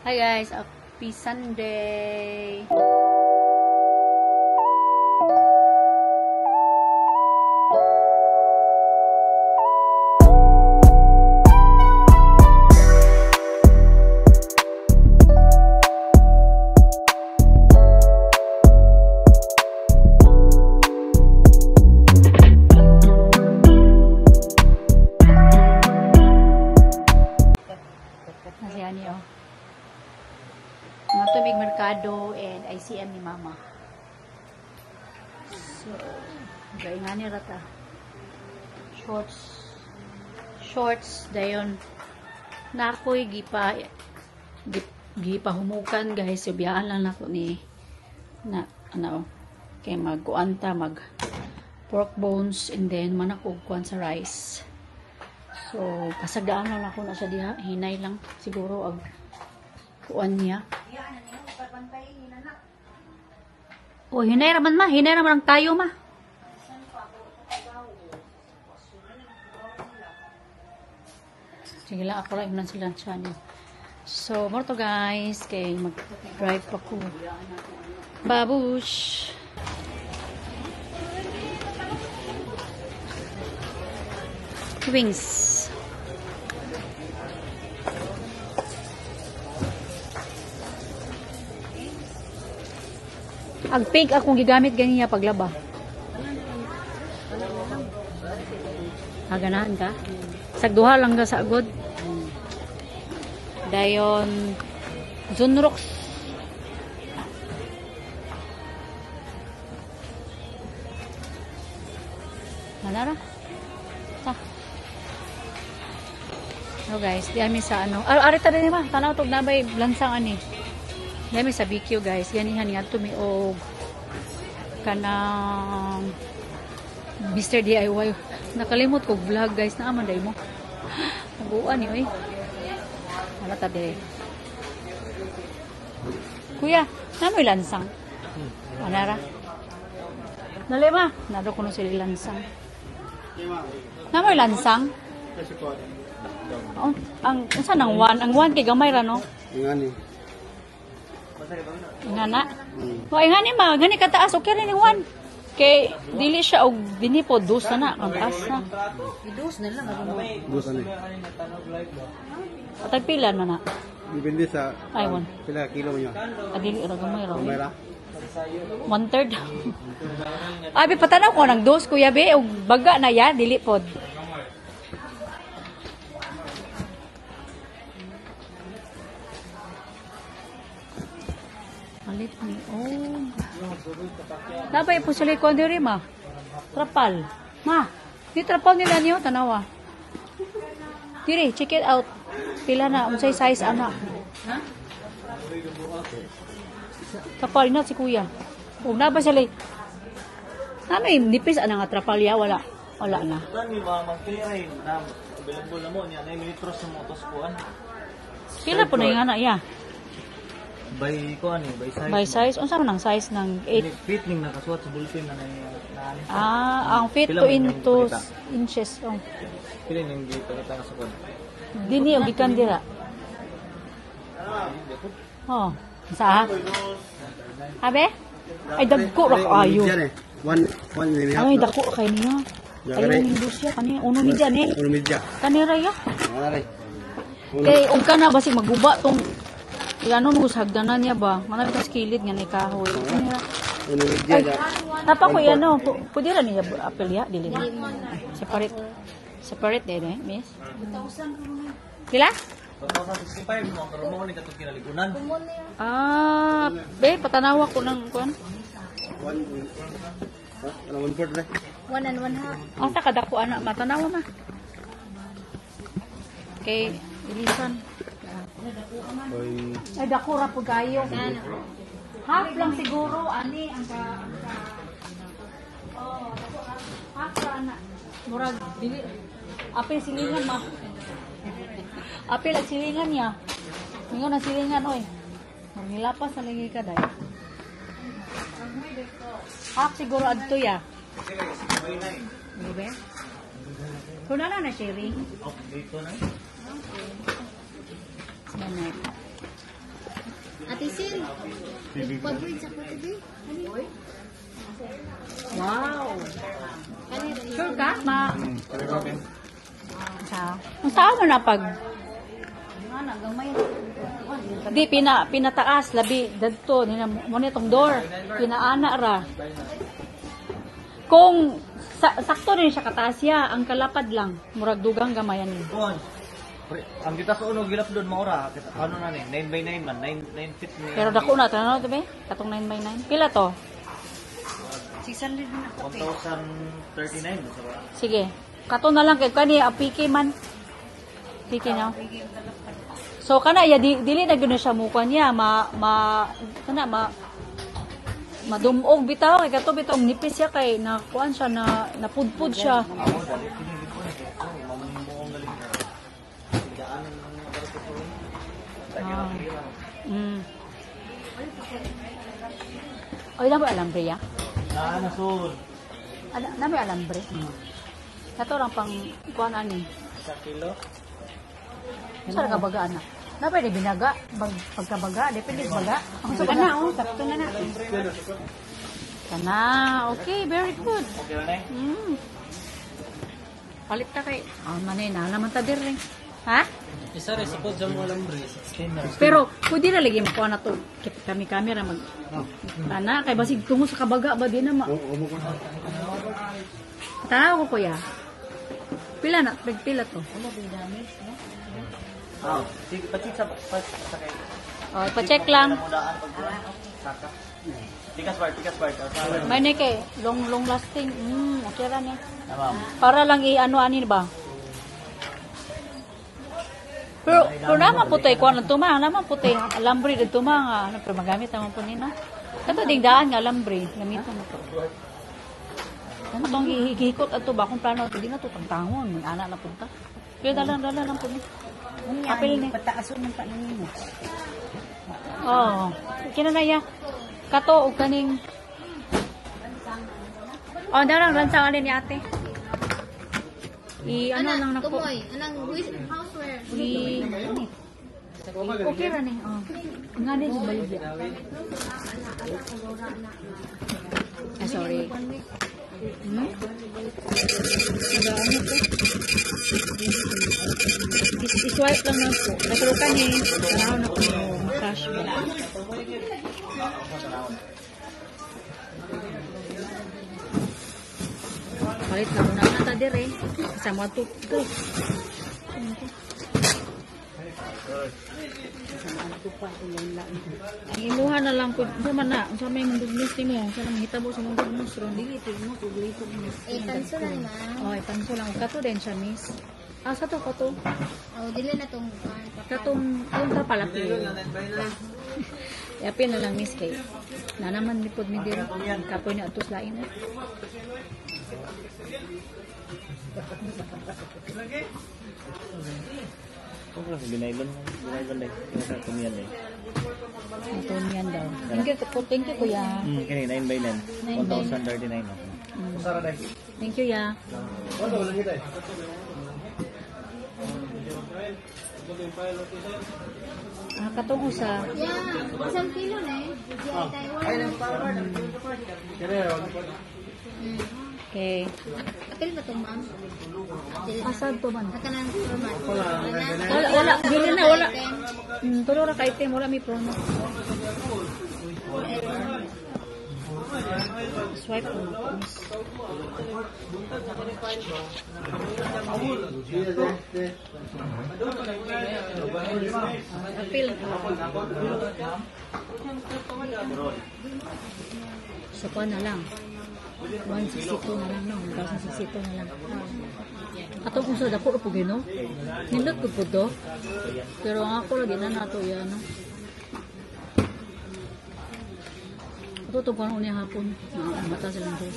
Hi guys, happy Sunday. Tubig merkado and ICM ni mama. So, gaya nga ni rata. Shorts dayon. Na ako'y gipahumukan guys. Subiyaan lang ako ni na ano kay magkuanta mag pork bones and then manakog kuan sa rice. So, kasagaan lang ako na siya diha. Hinay lang siguro ang kuan niya. Oh, hinay raman ang tayo ma. Sige lang, ako lang iman sila siya niyo. So, more to guys, kay mag-drive pa ko. Babush! Wings. Ang pink akong gigamit ganiya paglaba. Ganahan ka? Sagduha lang ka sa agod. Dayon Zunrox. Manara? Ta. So guys, diami sa ano. Arita din ba? Tanaw tog nabay lansang ani. Dami sa BQ guys, ganihan nga tumiog kanang Mr. DIY. Nakalimot ko vlog guys, na aman day mo. Naguan ni oy. Wala ta de. Kuya, namoy lansang. Anara. Dali ma, nado ko no sila lansang. Namoy lansang. Ang unsa nang one? Ang one kay gamay ra no? Ngani. Nga na. Hoy ngani ma, gani kataas okay rin yung one. Kay dili siya og dinipo dos na ang taas na. Dos na lang ako. Dos na. Atag pila na na. Depende sa pila kilo niya. Adili ra gamay ra. Gamay ra. 1/3. Abi patanaw ko nang dos kuya be og baga na ya dili pod. Malit ni oh. Dapat po sila ko diri ma. Trapal. Ma, di trapal nila niyo tanawa. Diri, check it out. Pila na unsay size ana? Ha? Trapal na si kuya. Ug na ba sila? Ano nipis ana nga trapal ya wala. Wala na. Tani ba magpiray na available na mo niya 9 litros sa motos kuan. Pila po na yung ana ya? By ko ani, by size. By size, unsa man ang size ng 8? Fit ning nakasuot sa bullpen na ang fit to into inches. Oh. Pila ning dito kita sa kuan. Dini og gikan dira. Oh, sa? Habe? Ay dagko ra kaayo. Ay dagko kay niya. Ay ning dusya kani uno media ni. Uno media. Kanira ya. Kay og kana basi maguba tong ano mo hagdanan niya ba? Manami ka skilid nga ni kahoy. Uno media. Tapa ko yan no. Pwede ra niya apel ya dili. Separate. Separate din miss. 1,000 Pila? 2,065 mo karon mo ni katong kinaligunan. Be patanawa ko nang kuan. 1/4 na. 1 and 1 half. Asa kadako ana matanawa ma. Okay, ilisan. Ay dako ra pud kayo. Half lang siguro ani ang oh, half ra ana. Murag dili apil silingan ma. Apil at silingan niya. Mingon na silingan oy. Mangilapas na lagi ka dai. Half siguro adto ya. Diba? Kung na sherry. Dito na. Manay. Tisil. Pag-read sa ko today. Wow. Kanina. Sure ka? Ang saan mo na pag di pinataas labi dadto nina mo nitong door pinaana ra kung sakto rin siya kataas ya ang kalapad lang murag dugang gamayan ni Kuan. Ang kita sa uno gilap doon maura. Ano na ni? 9x9 man, 9 feet ni. pero dako na tanaw to be katong 9x9 pila to 600 na ako. 1039 sa ba? sige kato na lang kay kani apiki man piki na so kana ya dili na gyud siya mukuan niya madumog bitaw kay kato bitaw nipis siya kay nakuan siya na napudpud siya. Ako dali kini ko ni ko. Mamumuong galing na. Daan ang barko ko. Oy na ba alambre ya? Nasun. Na ba alambre? Kato lang pang kuan ani. 1 kilo. Sa ka baga na. Na pwede binaga pagkabaga depende sa baga. Ang sa Kana kana oh, sakto na na. kana. Okay, very good. Okay na eh. Palit ta kay. Manay na naman ta dir ring. Ha? Isa rin suppose jam mo alambre 16 na. Pero pwede na lagi mo na to. Kami camera mag ana kay basig tungo sa kabaga ba di na ma. Tanaw ko kuya. Pila na pila to. Sige, pati sa kay. Oh, pa-check lang. Mudaan pag saka. Tikas part. May ne kay long lasting. Okay ra ni. Ma'am. Para lang i-ano ani ba? Pero naman putoy ko ang tumang, naman putoy alambre dito mga ano pero magamit naman po nina. Kato ding daan nga alambre, gamiton mo to. Ano bang hihikot ato ba kung plano to di na to tangtangon, may ana na punta. Kaya dala lang po ni. Kapil ni. Pataason ng panin mo. Oh, kinanaya. Kato og kaning Oh, darang ransang alin ni ate. Ano lang na po. Tumoy, anang houseware. Okay ra ni. Oh. Nga din sa bayad. Sorry. I-swipe lang na po. Pero kani, tanaw na po cash ba. Palit na muna nata dire. Sa mga to. Ang iluha na lang po. Sama na. Sa may mundugnos ni mo. Sa nang hitabo sa mundugnos. Dili, tigmo. Tuglito mo. Tanso lang ma. Oh, ipanso lang. Kato din siya, miss. Sa to, kato. Oh, dili na tong Katong, yung ka pala. Yapin na lang, miss, kay. Na naman, lipod mi din. Kapoy na atos lain. Binaybon dai. Kinasa tumiyan dai. Ito niyan daw. Thank you, kuya. Kini 9x9. 1039 ako. Thank you, ya. Katong usa. Yeah, 1 kilo na eh. Okay. Apil ba itong ma'am? Asad to man. Kanang format. Wala. Dili na, wala. Tulo ra ka item. Wala may promo. Swipe mo. Apil. So, pa na lang. 162 na lang, no? 1,062 na lang. Atong kung sa dako po gino, nindot ko po to. Pero ang ako lagi na nato yan, no? Ito ito pa niya hapon. Mata silang to.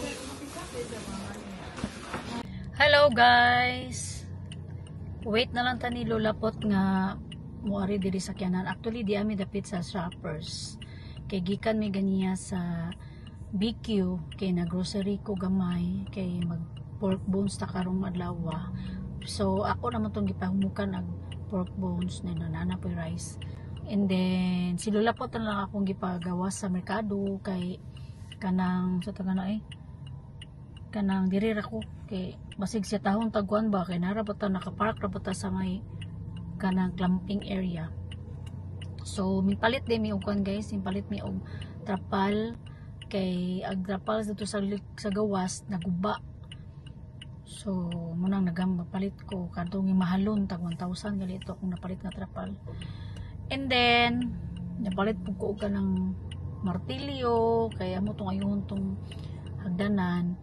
Hello guys! Wait na lang tani lulapot nga muari diri sa kyanan. Actually, di ami dapit sa shoppers. Kay gikan mi ganiya sa BQ kay na grocery ko gamay kay mag pork bones ta karong adlaw. So ako naman tong gipahumukan ag pork bones na nanana po rice. And then silulapot na lang akong gipagawas sa merkado kay kanang sa taga na kanang diri ra ko kay basig siya tahong tagkuan ba kay nara bata nakapark ra bata sa may kanang clamping area. So mipalit din mi og kuan guys, mipalit mi og trapal kay ag trapal dito sa gawas naguba. So munang nagamapalit ko kadtong mahalon tag 1,000 gali ito akong napalit nga trapal. And then napalit pug ko og kanang martilyo kaya mo tong ayon tong hagdanan.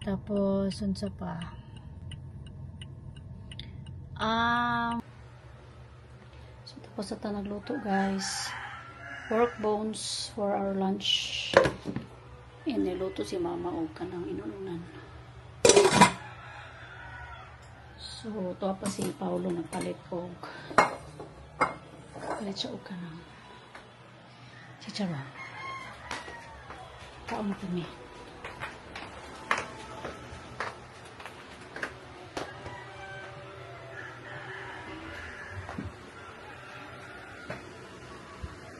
Tapos unsa pa so tapos ata nagluto guys, pork bones for our lunch. Niluto si mama o kanang inununan. So to pa si Paulo nagpalit og palit siya og kanang chicharon. Kaon kami.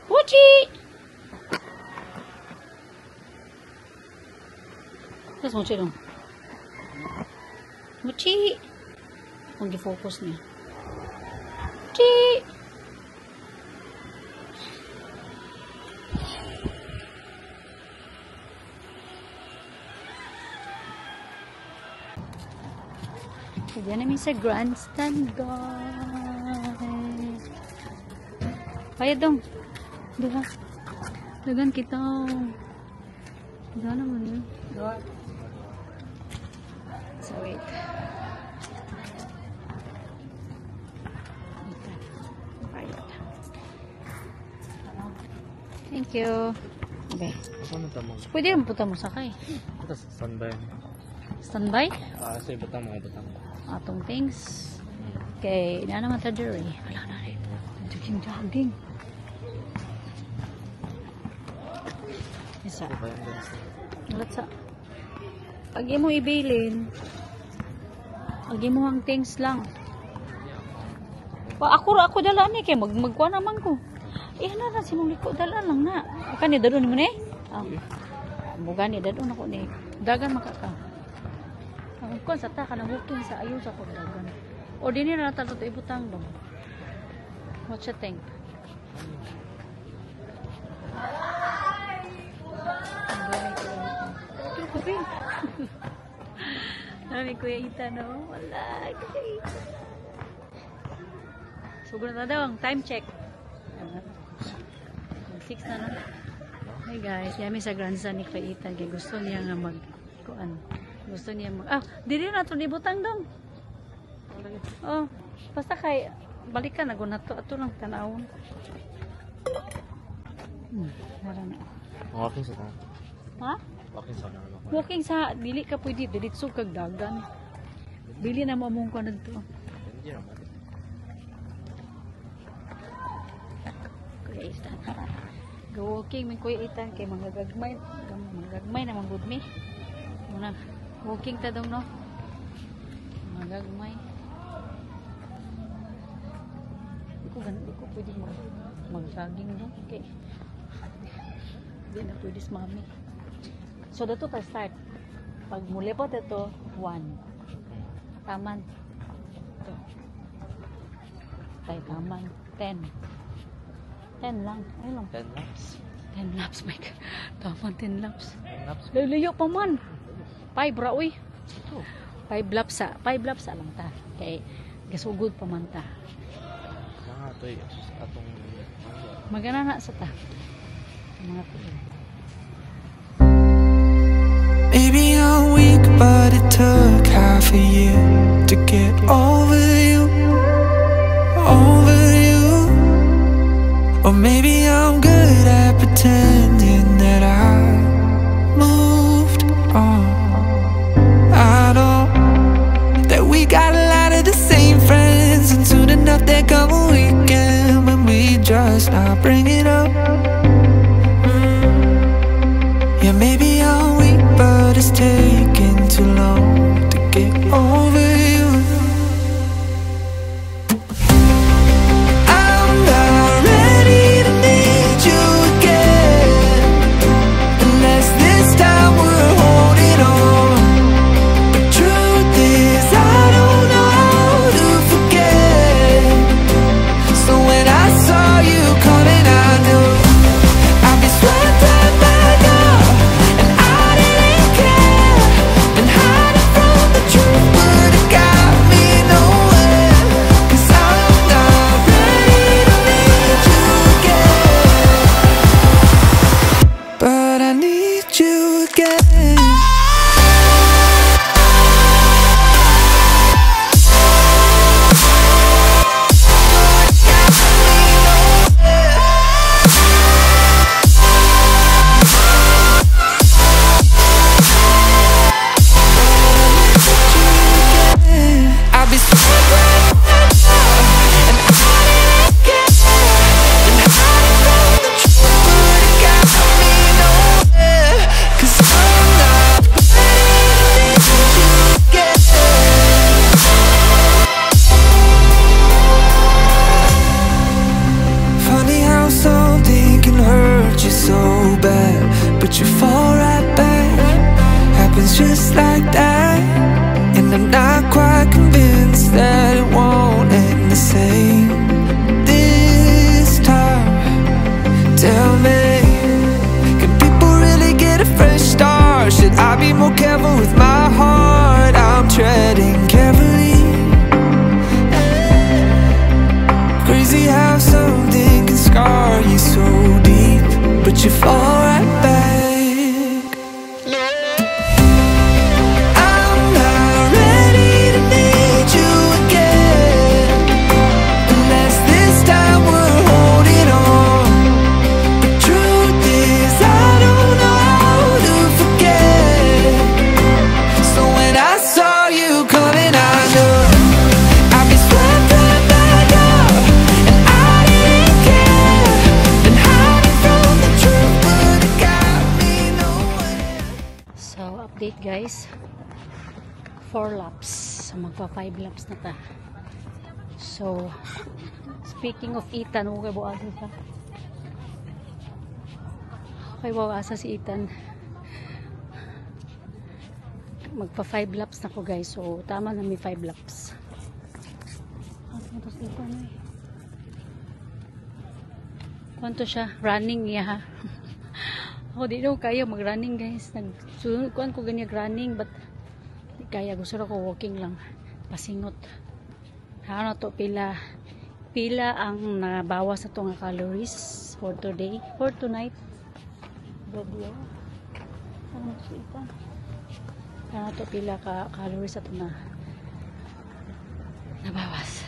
Puchi! Tapos mo siya dong. Puchi! Kung di-focus niya. Puchi! Diyan namin sa grandstand guys. Kaya dong. Diba? Dagan kita. Diba naman yun? So wait. Thank you. Okay. Ano tamo? So, pwede yung puta mo sakay. Ito sa standby. Standby? Sa ibutang mga ibutang. Atong things. Okay, na naman ta jury. Wala na rin. Jogging. Isa. Ulat sa. Pag mo ibilin, pag mo ang things lang. Pa ako dala ni kay magkuha naman ko. Na sinong liko dala lang na. Kani dadon mo ni? Mugani dadon ako ni. Dagan makaka. Ang kon sa ta kana booking sa ayo sa ko dagan. O dinhi na ta to ibutang dong. What you think? Nami Kuya Ita, no? Wala. Sugod na daw ang time check. 6 na no? Hey guys, yami sa grandson ni Kuya Ita. Kaya gusto niya nga mag-kuan. Gusto niya dili na ito nibutang dong. Oh, basta kay balikan na na to. Ato lang tanawon. Nara na. Walking sa ta. Ha? Walking sa na. Walking sa dili ka pwede diretso kag dagan. Dili na mo among kuan dito. Hindi naman. Kuya Ita. Go walking min Kuya Ita kay mga gagmay na manggod mi. Muna walking ta dong no. Mga gagmay. Di ko pwede mag-jogging no. Okay. Di na pwede sa mami. So, dito ta start. Pag muli po ito, 1. Taman. Ito. Tayo, taman. 10. 10 lang. Ay lang. 10 laps. 10 laps, my God. Taman, 10 laps. 10 laps. Lalayo pa man. 5 ra, uy. 5 laps sa lang ta. Kay, gasugod pa man ta. Mga ito atong Magana na sa ta. Mga to. Maybe I'm weak, but it took half a year to get over you, over you. Or maybe I'm good at pretending that I moved on. I know that we got a lot of the same friends, and soon enough there come a weekend when we just not bring it up. Yeah, maybe I'm weak, but it's taking too long to get over you. I'm not ready so bad, but you fall right back. Happens just like that, and I'm not quite convinced that it won't end the same this time. Tell me, can people really get a fresh start? Should I be more careful with my heart? I'm treading carefully. Crazy how something can scar you so deep, but you fall right back. I'm not ready to need you again, unless this time we're holding on. The truth is I don't know how to forget. So when I saw you coming, I knew I'd be swept right back up, and I didn't care. Been hiding from the truth, but it got me nowhere. So, update guys. 4 laps. So, magpa 5 laps na ta. So, speaking of Ethan, okay ba asa ka? Okay ba asa si Ethan? Magpa 5 laps na ko guys. So, tama na may 5 laps. Asa mo to si Ethan eh? Kwanto siya? Running niya ha? Ako di daw kaya mag-running guys. Nagsunod ko ganyan running, but di kaya. Gusto ko walking lang. Pasingot. Ano to, pila ang nabawas na to nga calories for today, for tonight. Video. Ano to ito? Ano to, pila ka calories na to na nabawas.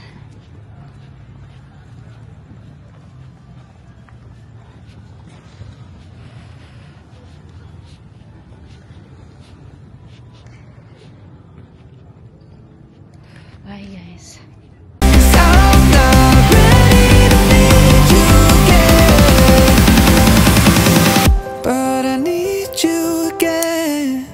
Bye guys. I'm not ready to need you again, but I need you again.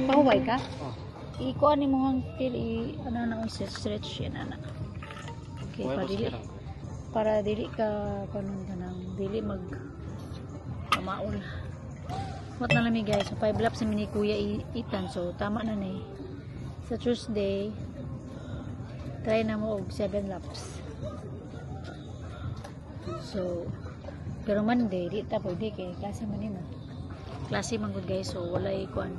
Pahuway ka? Ikuan ni mo hang pili ano na stretch yan ana. Okay, para dili ka kanon kanang dili mag maul. What na lami guys, so 5 laps ni Kuya Ethan, so tama na ni. Sa Tuesday try na mo og 7 laps. So pero Monday di ta pwede kay klase man ni mo. Klase man gud guys, so wala ikuan.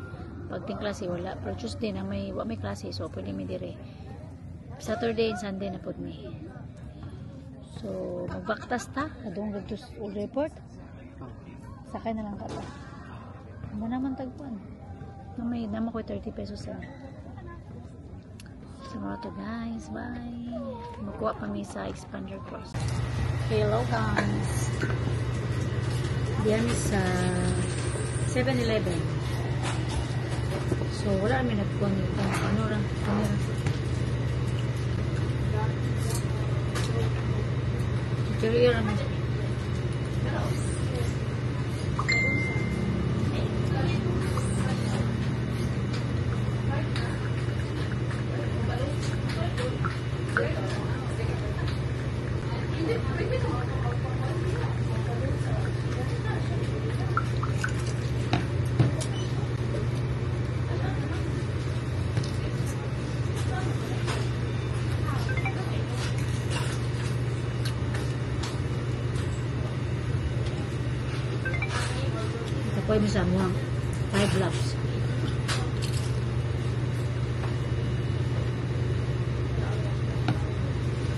Pagting klase wala, pero Tuesday na may klase, so pwede mi dire. Saturday and Sunday na pud mi. So magbaktas ta adong gud to report. Sakay na lang ka ta. Ano naman tagpuan? May naman ko 30 pesos na. So mga to guys, bye. Magkuha kami sa expander course. Hello guys. Diyan sa 7-Eleven. So wala kami nagkuha nito. Ano lang? Tutorial naman. Pwede mo sa muang 5 laps.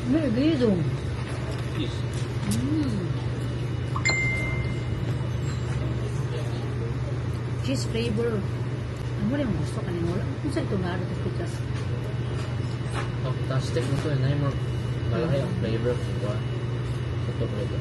May gidong. Yes. cheese flavor. Ano rin ang gusto kanina? Wala. Kung saan ito nga ito pikas? Fantastic mo to. Na yung malaki ang flavor. Ito flavor.